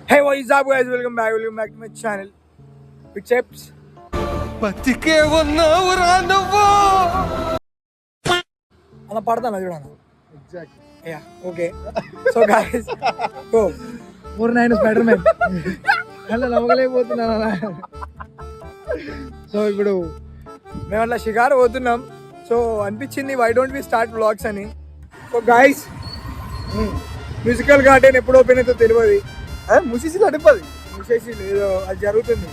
Hey, what is up, guys? Welcome back to my channel. With Chips. బతికే ఉన్నావురా నువ్వు. అలా పడతాను చూడన్నా. Exactly. Yeah, okay. So guys, go. 49 Spider-Man. అలా నవ్వలేకపోతున్నాను అలా. సో ఇప్పుడు మేము అట్లా షికారు పోతున్నాం. సో అనిపించింది why don't we start vlogs అని. సో గైస్ మ్యూజికల్ గార్డెన్ ఎప్పుడు ఓపెన్ అవుతుందో తెలియదు. ముసిసి నడిపది మూసేసి లేదు, అది జరుగుతుంది.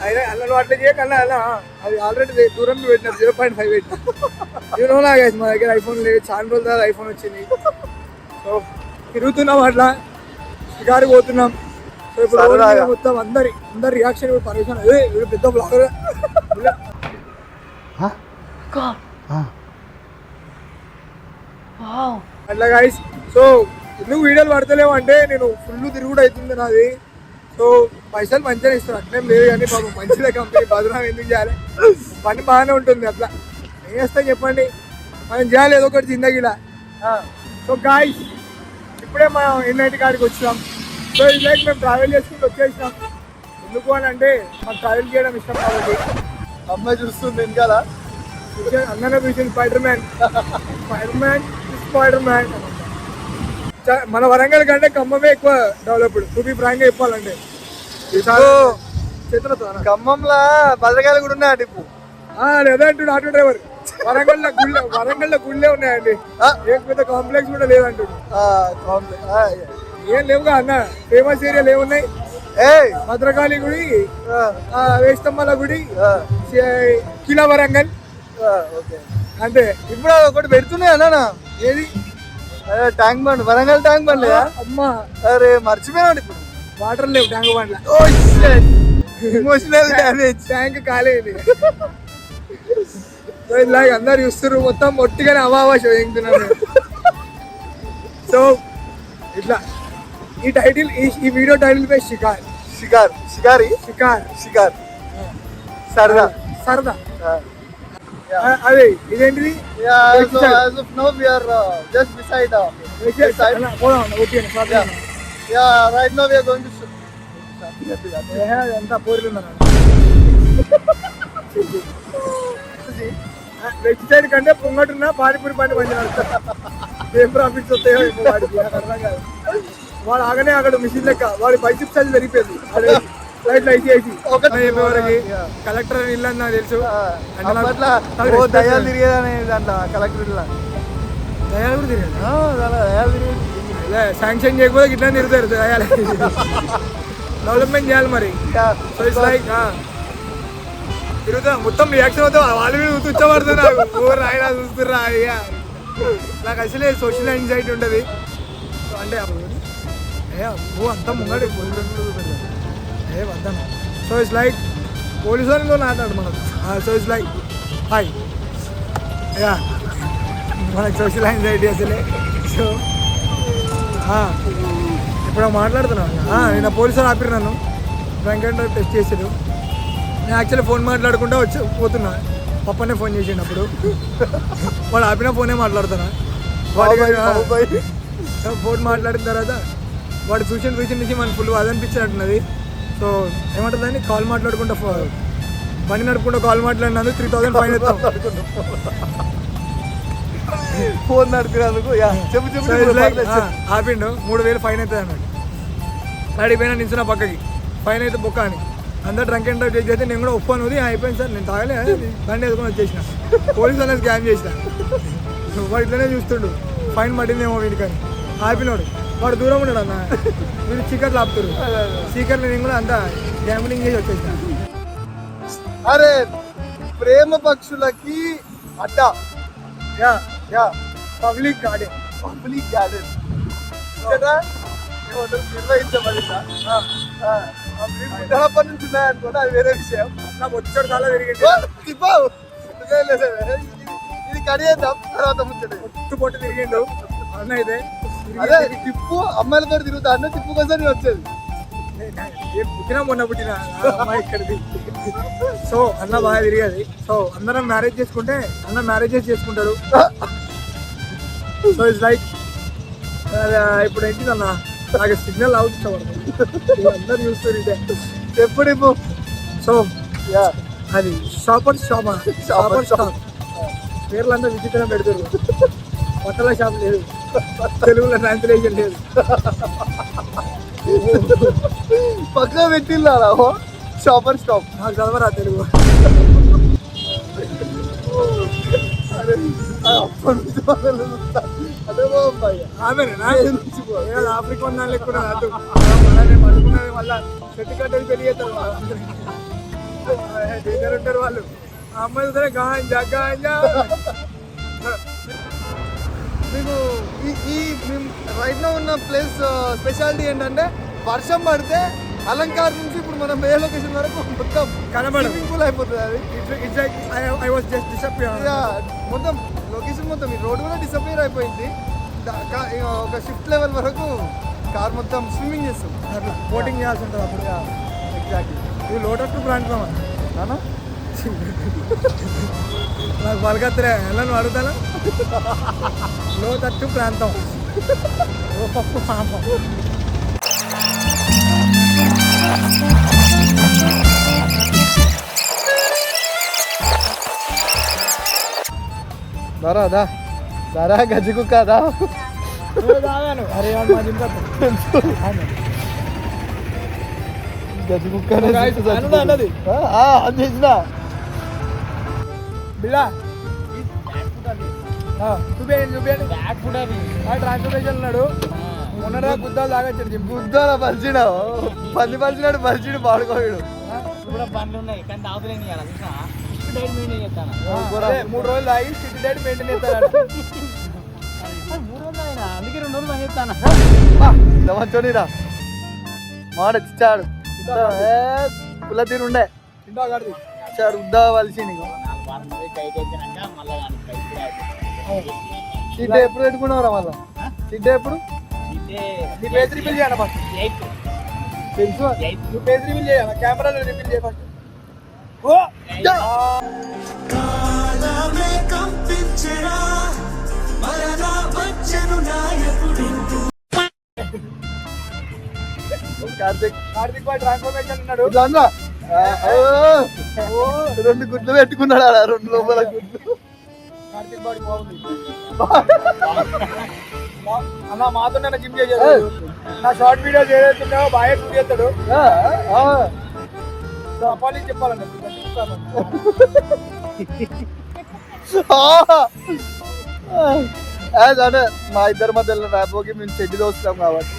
అయినా అలా అట్లా చేయకన్నా అలా అది ఆల్రెడీ దూరం పెట్టినారు 0.58. యూనోలా గైస్ మా దగ్గర ఐఫోన్ లేదు, చాలా రోజుల తర్వాత ఐఫోన్ వచ్చింది. సో తిరుగుతున్నాం అట్లా షికారు పోతున్నాం. సో ఇప్పుడు మొత్తం అందరి రియాక్షన్ ఇప్పుడు పరేషాన్. వీడు పెద్ద బ్లాగర్ అట్లా గైస్. సో ఎందుకు వీడియోలు పడతలేవు అంటే నేను ఫుల్ తిరుగుడు అవుతుంది నాది. సో పైసలు మంచిగా ఇస్తాను, అట్లేం లేదు కానీ బాబు మంచిదే కంపెనీ, బదునాం ఎందుకు చేయాలి, పని బాగానే ఉంటుంది. అట్లా ఏం చేస్తాం చెప్పండి, మనం చేయాలి ఏదో ఒకటి జిందగీలా. సో గాయ్స్ ఇప్పుడే మనం ఎన్ఐటి కాడికి వచ్చినాం. సో ఇది లైక్ మేము ట్రావెల్ చేసుకుంటూ వచ్చేసినాం. ఎందుకు అని అంటే మాకు ట్రావెల్ చేయడం ఇష్టం కాబట్టి. అమ్మాయి చూస్తుంది వెనకాల అందరూ చూసింది స్పైడర్ మ్యాన్. మన వరంగల్ కంటే ఖమ్మమే ఎక్కువ డెవలప్డ్, టు బి ఫ్రాంక్ గా చెప్పాలంటే. ఖమ్మంలో భద్రకాయలు కూడా ఉన్నాయండి ఇప్పుడు. లేదంటుడు ఆటో డ్రైవర్. వరంగల్లో గుళ్ళే ఉన్నాయండి, లేకపోతే కాంప్లెక్స్ కూడా లేదంటుడు. ఏం లేవుగా అన్న, ఫేమస్ ఏరియాలు ఏమున్నాయి? భద్రకాళి గుడి, వేస్తమ్మల గుడి, కిలా వరంగల్, అంతే. ఇప్పుడు ఒకటి పెడుతున్నాయి అన్న, ఏది tank bund, Warangal tank bund లేదా? అమ్మా అరే మర్చిపోయాడు, ఇప్పుడు వాటర్ లేవు ట్యాంక్ బండ్ల. ఎమోషనల్ డ్యామేజ్, ట్యాంక్ కాలేదు. ఇలాగ అందరు చూస్తున్నారు, మొత్తం ఒట్టిగానే అవావాసం ఏంటున్నాను. సో ఇట్లా ఈ టైటిల్, ఈ వీడియో టైటిల్ పై షికార్ సరదా. అదే ఇదేంటిది? ఎంత పోరుందన్న వెబ్ సైడ్ కంటే పొంగటున్న పానీపూరి బండి మంచిగా ఏం ప్రాఫిట్స్ వస్తాయో వాడికి నాకు అర్థం కాదు. వాడు ఆగనే అక్కడ మిషన్ లెక్క వాడి బైసిప్ సైజ్ పెరిగిపోయింది. కలెక్టర్ ఇల్లు అని నాకు తెలుసు. దయాలు తిరిగేదని దాంట్లో కలెక్టర్ ఇల్లు దయాలు కూడా తిరిగాడు. శాంక్షన్ చేయకపోతే ఇట్లా తిరుగుతారు దయాలు. డెవలప్మెంట్ చేయాలి మరి. సో ఇట్స్ లైక్ తిరుగుతా మొత్తం రియాక్షన్ అవుతా, వాళ్ళు మీద కూర్చోబడుతుంది. నాకు ఊరు ఆయన చూస్తుర్రా ఇక నాకు అసలే సోషల్ యాంగ్జైటీ ఉంటుంది. అంటే అంతా ముంగడి వద్దాను. సో ఇట్స్ లైక్ పోలీసు వాళ్ళతో మాట్లాడు మనం. So it's like hi yeah, మనకు సోషల్ యాంగ్జైటీ అసలే. సో ఇప్పుడు మాట్లాడుతున్నాను. నేను పోలీసు వాళ్ళు ఆపిరు నన్ను, డ్రంక్ అండ్ డ్రైవ్ టెస్ట్ చేసారు. నేను యాక్చువల్లీ ఫోన్ మాట్లాడుకుంటూ పోతున్నా, పప్పనే ఫోన్ చేసినప్పుడు వాడు ఆపిన ఫోనే మాట్లాడుతున్నా. ఫోన్ మాట్లాడిన తర్వాత వాడు చూసిన నుంచి మనకు ఫుల్ అది అనిపించినట్టున్నది. సో ఏమంటుంది అని కాల్ మాట్లాడుకుంటా, బండి నడుపుకుంటూ కాల్ మాట్లాడినందుకు 3000 ఫైన్ ఇస్తాం. ఫోన్ నడిపినందుకు ఆపిండు, 3000 ఫైన్ అవుతుంది అన్నాడు. అడిగిపోయినా నిల్చున్న పక్కకి, ఫైన్ అయితే బొక్క అని. అందరు డ్రంక్ అండ్ డ్రైవ్ చేస్తే నేను కూడా ఒప్పాను. అయిపోయింది సార్, నేను తాగలే, బండి వేసుకొని వచ్చేసిన. పోలీసు అనేది స్కామ్ చేసిన. వాడు ఇట్లనే చూస్తుండు, ఫైన్ పడిందేమో వీడికని. ఆపినోడు వాడు దూరం ఉన్నాడు అన్న, వీళ్ళు చీకట్లు ఆపుతారు. చీకట్లు నేను కూడా అంతా గ్యాంబ్లింగ్ చేసి వచ్చేసిన. అరే ప్రేమ పక్షులకి అడ్డా పబ్లిక్ గార్డెన్ నిర్వహించబడి నుంచి ఉన్నాయనుకోండి, అది వేరే విషయం. నాకు వచ్చాడు చాలా తిరిగింది. ఇది కడియేద్దాం తర్వాత ముచ్చట. పొట్టు తిరిగిండు అన్న. అయితే అదే టిప్పు అమ్మాయిలతో తిరుగుతా అంటే టిప్పు కోసం నేను వచ్చేది. పుట్టినా మొన్న పుట్టిన అమ్మాయి ఇక్కడిది. సో అన్న బాగా తిరిగేది. సో అందరం మ్యారేజ్ చేసుకుంటే అన్న మ్యారేజెస్ చేసుకుంటారు. సో ఇట్స్ లైక్ ఇప్పుడు ఏంటిదన్న నాకు సిగ్నల్ అవుట్ ఇష్టపడతాను అందరు చూస్తారు ఇదే ఎప్పుడు ఇప్పు సో యా అది షాపర్ షాప్ పేర్లంతా విచిత్రం పెడతారు బట్టల షాప్ లేదు తెలుగులో ట్రాన్స్లేషన్ లేదు పక్కన పెట్టిందా షాపర్ స్టాప్ నాకు చదవరా తెలుగు అరే అప్పటి నుంచి మొదలుపెడతా. అదే బాగుంది ఆమెనా నుంచి పో. ఆఫ్రికా దానికి కూడా రాదు అలానే పడుకున్నది మళ్ళా చెట్టు కట్టేది పెళ్లి చేస్తారు డిన్నర్ ఉంటారు వాళ్ళు ఆ అమ్మాయి సరే గాంజా గాంజా మీకు ఈ రైట్ లో ఉన్న ప్లేస్ స్పెషాలిటీ ఏంటంటే వర్షం పడితే అలంకార్ నుంచి ఇప్పుడు మనం ఏ లొకేషన్ వరకు మొత్తం కనబడదు. స్విమ్మింగ్ పూల్ అయిపోతుంది అది it's like I was just disappear ఇక మొత్తం లొకేషన్ మొత్తం ఈ రోడ్ కూడా డిసప్పియర్ అయిపోయింది ఇక ఒక షిఫ్ట్ లెవెల్ వరకు కార్ మొత్తం స్విమ్మింగ్ చేస్తాం అట్లా బోటింగ్ చేయాల్సి ఉంటుంది అప్పుడు ఎగ్జాక్ట్లీ ఇది లోటస్ టు ప్రాంతం నానా నాకు పలకత్తరే ఎలా అడుగుతాను లోతట్టు ప్రాంతం ఓ పప్పు పాపం దారా దారా గజ్జి కుక్క దా తాగాను అరే మా జిమ్ గజ్జి కుక్క అన్నది చేసిన బిల్లా చూపేయండి ట్రాన్స్పోర్టేషన్ ఉన్నాడు మొన్నగా గుద్దాలు తాగొచ్చాడు జిమ్ గుద్దాల పలిచినా పలిచినాడు పలిచిడు పాడుకోడు కూడా బండ్లు ఉన్నాయి కానీ తాగుతలేని కదా చూసా డైట్ మెయింటైన్ చేస్తాను 3 రోజులు తాగి స్ట్రిక్ట్ డైట్ మెయింటైన్ చేస్తాడు 3 రోజులు అయినా అందుకే 2 రోజులు చేస్తాను మంచోనిరా మాట ఇచ్చాడు పుల్ల తీరుండే ఇంటో గాడిది ఇచ్చాడు ఉద్దా వలిసింది డైట్ అయిపోయినాక మళ్ళీ సీట్ ఎప్పుడు పెట్టుకున్నావురా మళ్ళా సీట్ ఎప్పుడు నీ పేజ్ రివీల్ చేయాలి ఫస్ట్ తెలుసు నువ్వు పేజ్ రివీల్ చేయాలి కెమెరాలో రివీల్ చేయ ఫస్ట్ ఓ కార్తిక్ బాయ్ ట్రాన్స్ఫర్మేషన్ ఉన్నాడు ఇట్లా అన్నా? రెండు గుడ్లు పెట్టుకున్నాడు ఆడ 2 లోపల గుడ్లు కార్తిక్ బాడీ బాగుంది అన్న మాతో జిమ్ చేసేది నా షార్ట్ వీడియోస్ ఏదైతే బాగా షూట్ చేస్తాడు అప్పాలి చెప్పాలండి అంటే మా ఇద్దరి మధ్యలో ర్యాపోకి మేము చెడ్డి దోస్తాం కాబట్టి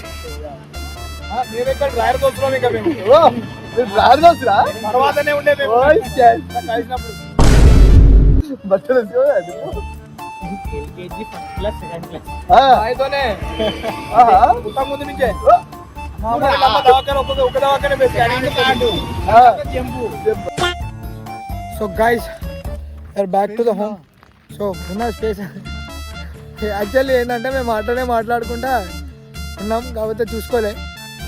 మీరు ఇక్కడ డ్రైవర్ దోస్తున్నాం ఇంకా మేము డ్రైవర్ దోస్తురా తర్వాతనే ఉండే మేము కలిసినప్పుడు బట్టలు LKG first class second class ఆయనతోనే పుట్ట ముందు నుంచే మామూలు అమ్మ దవాఖాన ఒక దవాఖాన so guys back to the home so ఉన్న స్పేస్ యాక్చువల్లీ ఏంటంటే మేము మాట్లాడుకుంటా ఉన్నాం కాబట్టి చూసుకోలే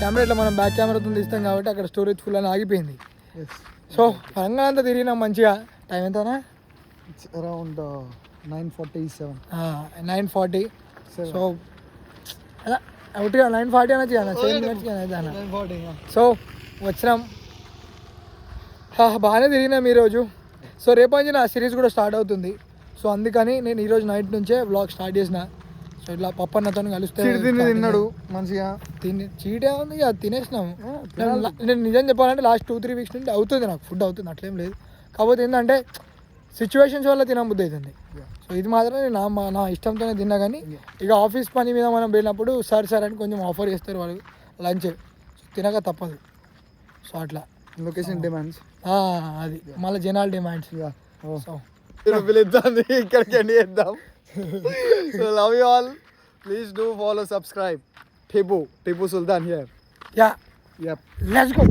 కెమెరా ఇట్లా మనం బ్యాక్ కెమెరాతో తీస్తాం కాబట్టి అక్కడ స్టోరేజ్ ఫుల్ అని ఆగిపోయింది సో పరంగా అంతా తిరిగినాం మంచిగా టైం ఎంతనా అరౌండ్ 9:47 9:40 సో ఒకటిగా 9:40 అనొచ్చు కదా 7 మినిట్స్ సో వచ్చినాం బాగానే తిరిగినాం ఈరోజు సో రేపు నుంచి నా సిరీస్ కూడా స్టార్ట్ అవుతుంది సో అందుకని నేను ఈరోజు నైట్ నుంచే వ్లాగ్ స్టార్ట్ చేసిన సో ఇట్లా పప్పన్నతో కలిస్తే తిన్నాడు మంచిగా చీటే ఉంది ఇక తినేసినాము నేను నిజం చెప్పాలంటే లాస్ట్ 2-3 వీక్స్ నుండి అవుతుంది నాకు ఫుడ్ అవుతుంది అట్లేం లేదు కాకపోతే ఏంటంటే సిచ్యువేషన్స్ వల్ల తినబుద్ధి అవుతుంది సో ఇది మాత్రం నేను నా ఇష్టంతోనే తిన్నా కానీ ఇక ఆఫీస్ పని మీద మనం వెళ్ళినప్పుడు సార్ అని కొంచెం ఆఫర్ చేస్తారు వాళ్ళు లంచ్ తినక తప్పదు సో అట్లా లొకేషన్ డిమాండ్స్ అది మళ్ళీ జనాల డిమాండ్స్ సో పిలుద్దాంది ఇక్కడికి ఎండ్ చేద్దాం so love you all please do follow subscribe Tipu Sultan here yeah yup let's go